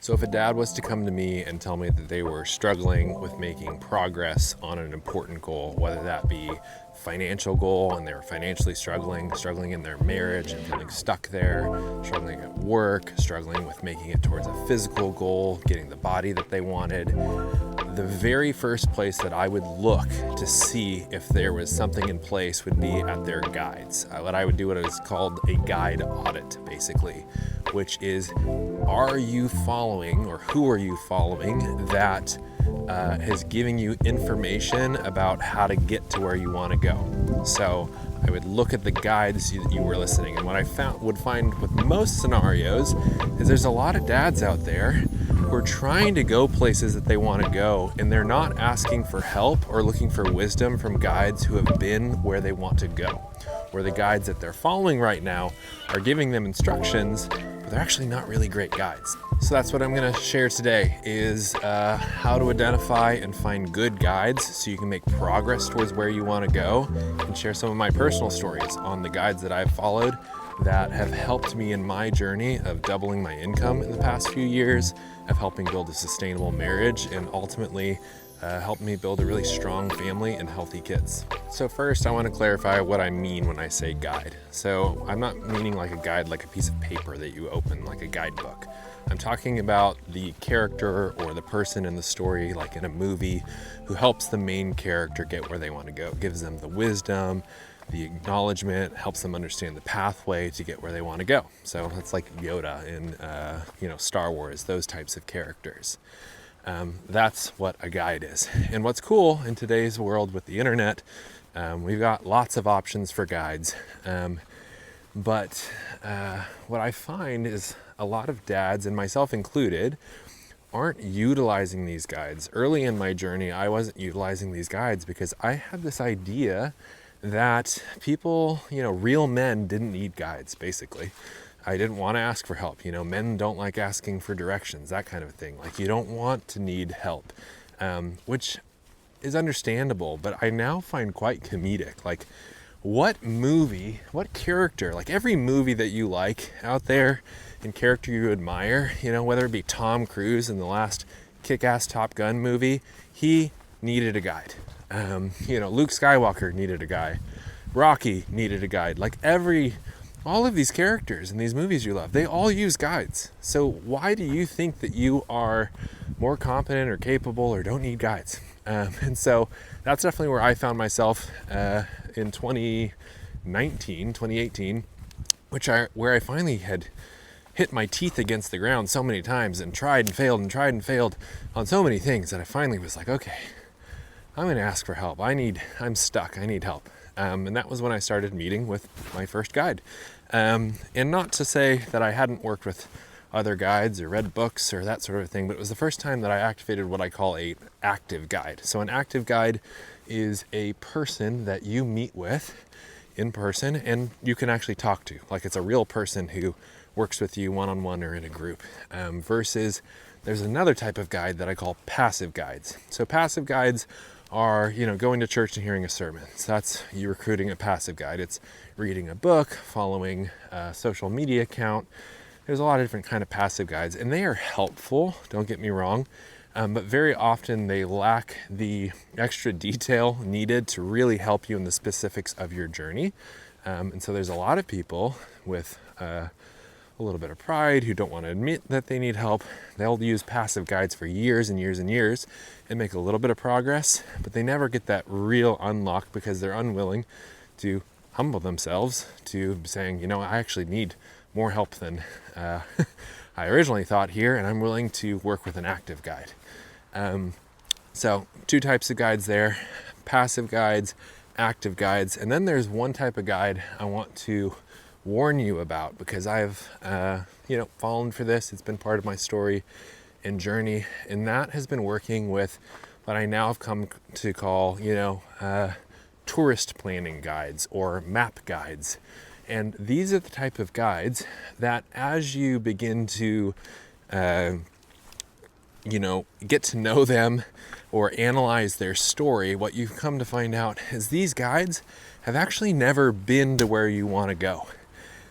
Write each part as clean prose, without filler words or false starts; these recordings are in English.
So if a dad was to come to me and tell me that they were struggling with making progress on an important goal, whether that be financial goal and they were financially struggling in their marriage and feeling stuck there, struggling at work, struggling with making it towards a physical goal, getting the body that they wanted, the very first place that I would look to see if there was something in place would be at their guides. What I would do what is called a guide audit, basically, which is, are you following, or who are you following that is giving you information about how to get to where you want to go? So I would look at the guides that you were listening, and what I would find with most scenarios is there's a lot of dads out there who are trying to go places that they want to go, and they're not asking for help or looking for wisdom from guides who have been where they want to go, where the guides that they're following right now are giving them instructions, but they're actually not really great guides. So that's what I'm going to share today, is how to identify and find good guides so you can make progress towards where you want to go, and share some of my personal stories on the guides that I've followed that have helped me in my journey of doubling my income in the past few years, of helping build a sustainable marriage, and ultimately helped me build a really strong family and healthy kids. So first, I want to clarify what I mean when I say guide. So I'm not meaning like a guide, like a piece of paper that you open, like a guidebook. I'm talking about the character or the person in the story, like in a movie, who helps the main character get where they want to go, gives them the wisdom, the acknowledgement, helps them understand the pathway to get where they want to go. So that's like Yoda in Star Wars, those types of characters. That's what a guide is. And what's cool in today's world with the internet, we've got lots of options for guides. But what I find is a lot of dads, and myself included, aren't utilizing these guides. Early in my journey, I wasn't utilizing these guides because I had this idea that people, real men didn't need guides, basically. I didn't want to ask for help. Men don't like asking for directions, that kind of thing. Like, you don't want to need help, which is understandable, but I now find quite comedic. Like, what character, like every movie that you like out there and character you admire, whether it be Tom Cruise in the last kick-ass Top Gun movie, he needed a guide. Luke Skywalker needed a guide. Rocky needed a guide. Like all of these characters in these movies you love, they all use guides. So why do you think that you are more competent or capable or don't need guides? And so that's definitely where I found myself in 2018, where I finally had hit my teeth against the ground so many times and tried and failed on so many things that I finally was like, okay, I'm going to ask for help. I'm stuck. I need help. And that was when I started meeting with my first guide. And not to say that I hadn't worked with other guides or read books or that sort of thing, but it was the first time that I activated what I call an active guide. So an active guide is a person that you meet with in person and you can actually talk to. Like, it's a real person who works with you one-on-one or in a group, versus there's another type of guide that I call passive guides. So passive guides are, going to church and hearing a sermon. So that's you recruiting a passive guide. It's reading a book, following a social media account. There's a lot of different kind of passive guides, and they are helpful, don't get me wrong, but very often they lack the extra detail needed to really help you in the specifics of your journey. And so there's a lot of people with a little bit of pride who don't want to admit that they need help. They'll use passive guides for years and years and years and make a little bit of progress, but they never get that real unlock because they're unwilling to humble themselves to saying, I actually need more help than I originally thought here, and I'm willing to work with an active guide. So two types of guides there: passive guides, active guides. And then there's one type of guide I want to warn you about, because I've fallen for this. It's been part of my story and journey, and that has been working with what I now have come to call tourist planning guides or map guides. And these are the type of guides that, as you begin to get to know them or analyze their story, what you've come to find out is these guides have actually never been to where you want to go.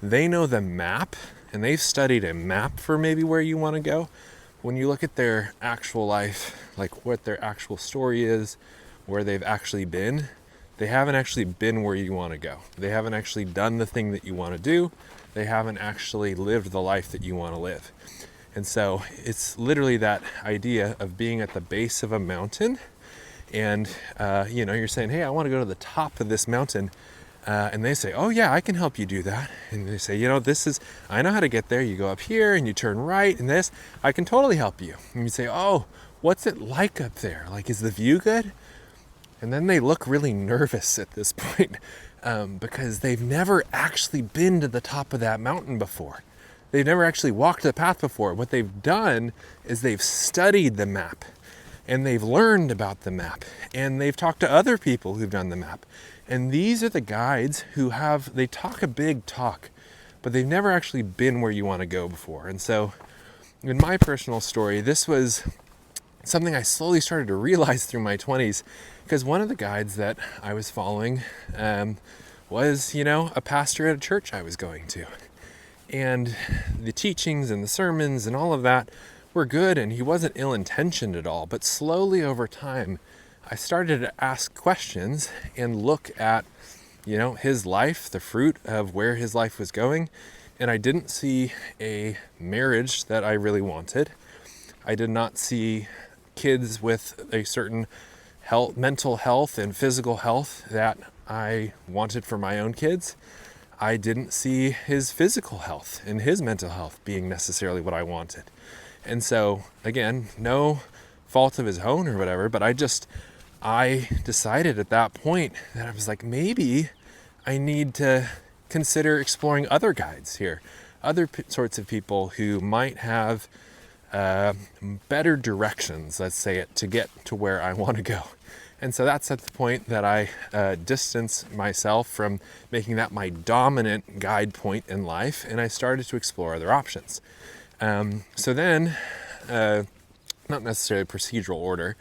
They know the map, and they've studied a map for maybe where you want to go, when you look at their actual life, like what their actual story is, where they've actually been, they haven't actually been where you want to go. They haven't actually done the thing that you want to do. They haven't actually lived the life that you want to live. And so it's literally that idea of being at the base of a mountain and, you're saying, hey, I want to go to the top of this mountain. And they say, oh yeah, I can help you do that. And they say, I know how to get there. You go up here and you turn right and this, I can totally help you. And you say, oh, what's it like up there? Like, is the view good? And then they look really nervous at this point because they've never actually been to the top of that mountain before. They've never actually walked the path before. What they've done is they've studied the map and they've learned about the map and they've talked to other people who've done the map. And these are the guides they talk a big talk, but they've never actually been where you want to go before. And so in my personal story, this was something I slowly started to realize through my 20s, because one of the guides that I was following was, a pastor at a church I was going to. And the teachings and the sermons and all of that were good, and he wasn't ill-intentioned at all. But slowly over time, I started to ask questions and look at, his life, the fruit of where his life was going. And I didn't see a marriage that I really wanted. I did not see kids with a certain mental health and physical health that I wanted for my own kids. I didn't see his physical health and his mental health being necessarily what I wanted. And so, again, no fault of his own or whatever, but I decided at that point that I was like, maybe I need to consider exploring other guides here, other sorts of people who might have better directions, let's say it, to get to where I want to go. And so that's at the point that I distance myself from making that my dominant guide point in life, and I started to explore other options. So then, not necessarily procedural order,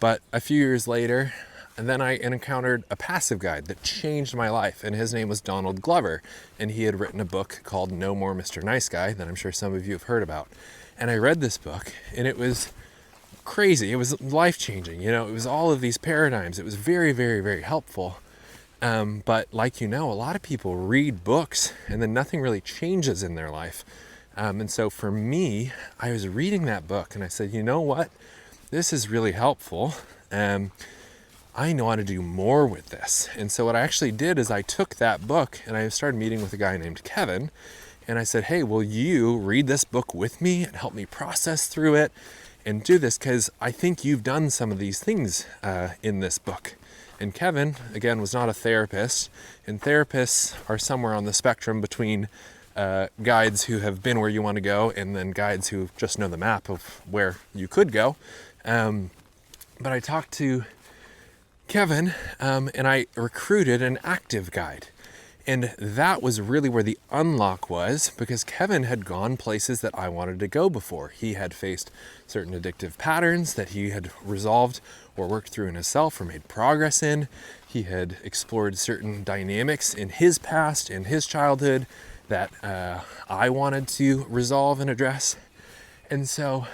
but a few years later, and then I encountered a passive guide that changed my life, and his name was Donald Glover, and he had written a book called No More Mr. Nice Guy that I'm sure some of you have heard about. And I read this book, and it was crazy. It was life-changing. It was all of these paradigms. It was very, very, very helpful. But like a lot of people read books and then nothing really changes in their life. And so for me, I was reading that book and I said, you know what? This is really helpful. I know how to do more with this. And so what I actually did is I took that book and I started meeting with a guy named Kevin. And I said, hey, will you read this book with me and help me process through it and do this? Because I think you've done some of these things in this book. And Kevin, again, was not a therapist. And therapists are somewhere on the spectrum between guides who have been where you want to go and then guides who just know the map of where you could go. But I talked to Kevin and I recruited an active guide. And that was really where the unlock was, because Kevin had gone places that I wanted to go before. He had faced certain addictive patterns that he had resolved or worked through in himself or made progress in. He had explored certain dynamics in his past, in his childhood, that I wanted to resolve and address. And so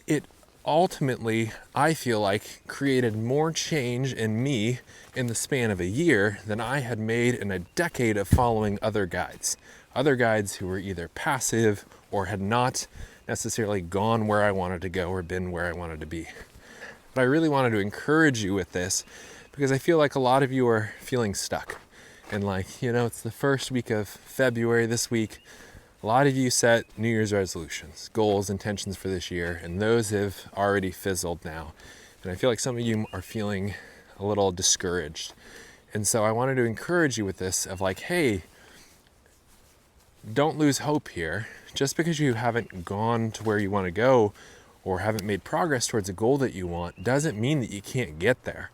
it ultimately, I feel like, created more change in me in the span of a year than I had made in a decade of following other guides who were either passive or had not necessarily gone where I wanted to go or been where I wanted to be. But I really wanted to encourage you with this because I feel like a lot of you are feeling stuck. And it's the first week of February this week. A lot of you set New Year's resolutions, goals, intentions for this year, and those have already fizzled now. And I feel like some of you are feeling a little discouraged. And so I wanted to encourage you with this of hey, don't lose hope here. Just because you haven't gone to where you want to go or haven't made progress towards a goal that you want doesn't mean that you can't get there.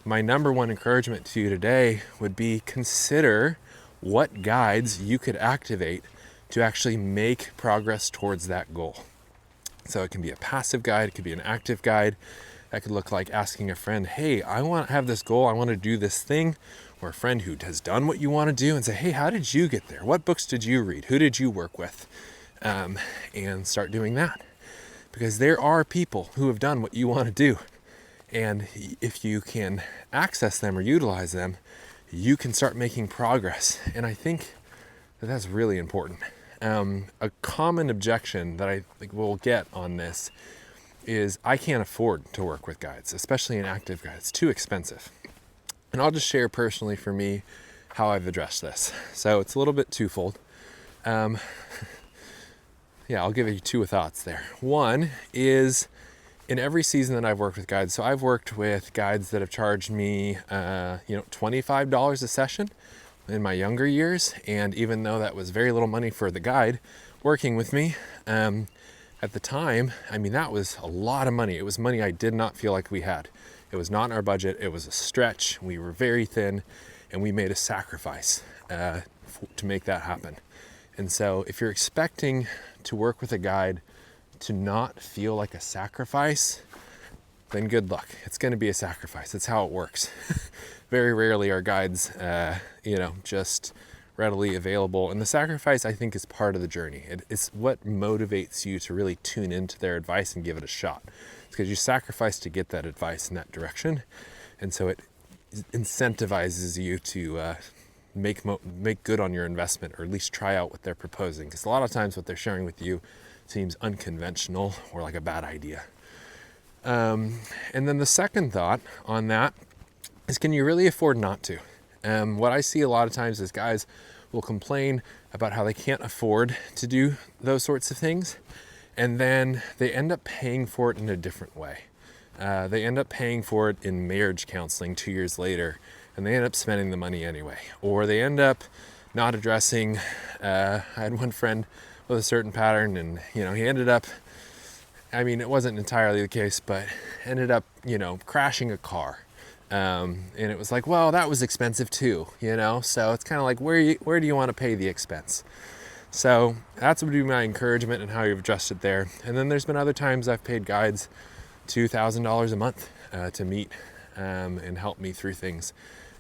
My number one encouragement to you today would be consider what guides you could activate to actually make progress towards that goal. So it can be a passive guide, it could be an active guide. That could look like asking a friend, hey, I want to have this goal, I want to do this thing, or a friend who has done what you want to do and say, hey, how did you get there? What books did you read? Who did you work with? And start doing that. because there are people who have done what you want to do. And if you can access them or utilize them, you can start making progress. And I think that that's really important. A common objection that I think we'll get on this is I can't afford to work with guides, especially an active guide. It's too expensive. And I'll just share personally for me how I've addressed this. So it's a little bit twofold. I'll give you two thoughts there. One is in every season that I've worked with guides. So I've worked with guides that have charged me, $25 a session in my younger years. And even though that was very little money for the guide working with me, at the time, that was a lot of money. It was money I did not feel like we had. It was not in our budget. It was a stretch. We were very thin, and we made a sacrifice to make that happen. And so if you're expecting to work with a guide to not feel like a sacrifice, then good luck. It's going to be a sacrifice. That's how it works. Very rarely are guides, just readily available. And the sacrifice, I think, is part of the journey. It's what motivates you to really tune into their advice and give it a shot. It's because you sacrifice to get that advice in that direction. And so it incentivizes you to make good on your investment, or at least try out what they're proposing. Because a lot of times what they're sharing with you seems unconventional or like a bad idea. And then the second thought on that is, can you really afford not to? What I see a lot of times is guys will complain about how they can't afford to do those sorts of things, and then they end up paying for it in a different way. They end up paying for it in marriage counseling 2 years later, and they end up spending the money anyway. Or they end up not addressing, I had one friend with a certain pattern, and he ended up, it wasn't entirely the case, but ended up, crashing a car. And it was like, well, that was expensive too, so it's kind of like, where do you want to pay the expense? So that's would be my encouragement and how you've adjusted there. And then there's been other times I've paid guides $2,000 a month to meet and help me through things,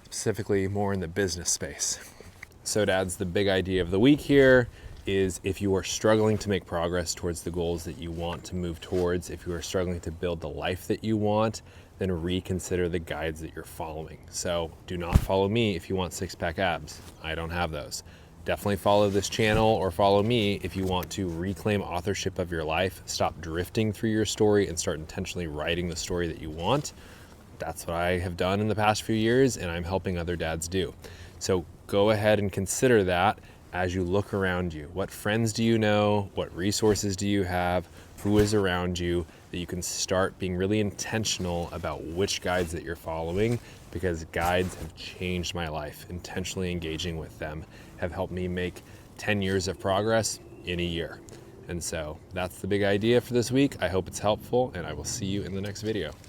specifically more in the business space. So dads, the big idea of the week here is, if you are struggling to make progress towards the goals that you want to move towards, if you are struggling to build the life that you want, then reconsider the guides that you're following. So do not follow me if you want six-pack abs. I don't have those. Definitely follow this channel or follow me if you want to reclaim authorship of your life, stop drifting through your story, and start intentionally writing the story that you want. That's what I have done in the past few years, and I'm helping other dads do. So go ahead and consider that as you look around you. What friends do you know? What resources do you have? Who is around you, that you can start being really intentional about which guides that you're following, because guides have changed my life. Intentionally engaging with them have helped me make 10 years of progress in a year. And so that's the big idea for this week. I hope it's helpful, and I will see you in the next video.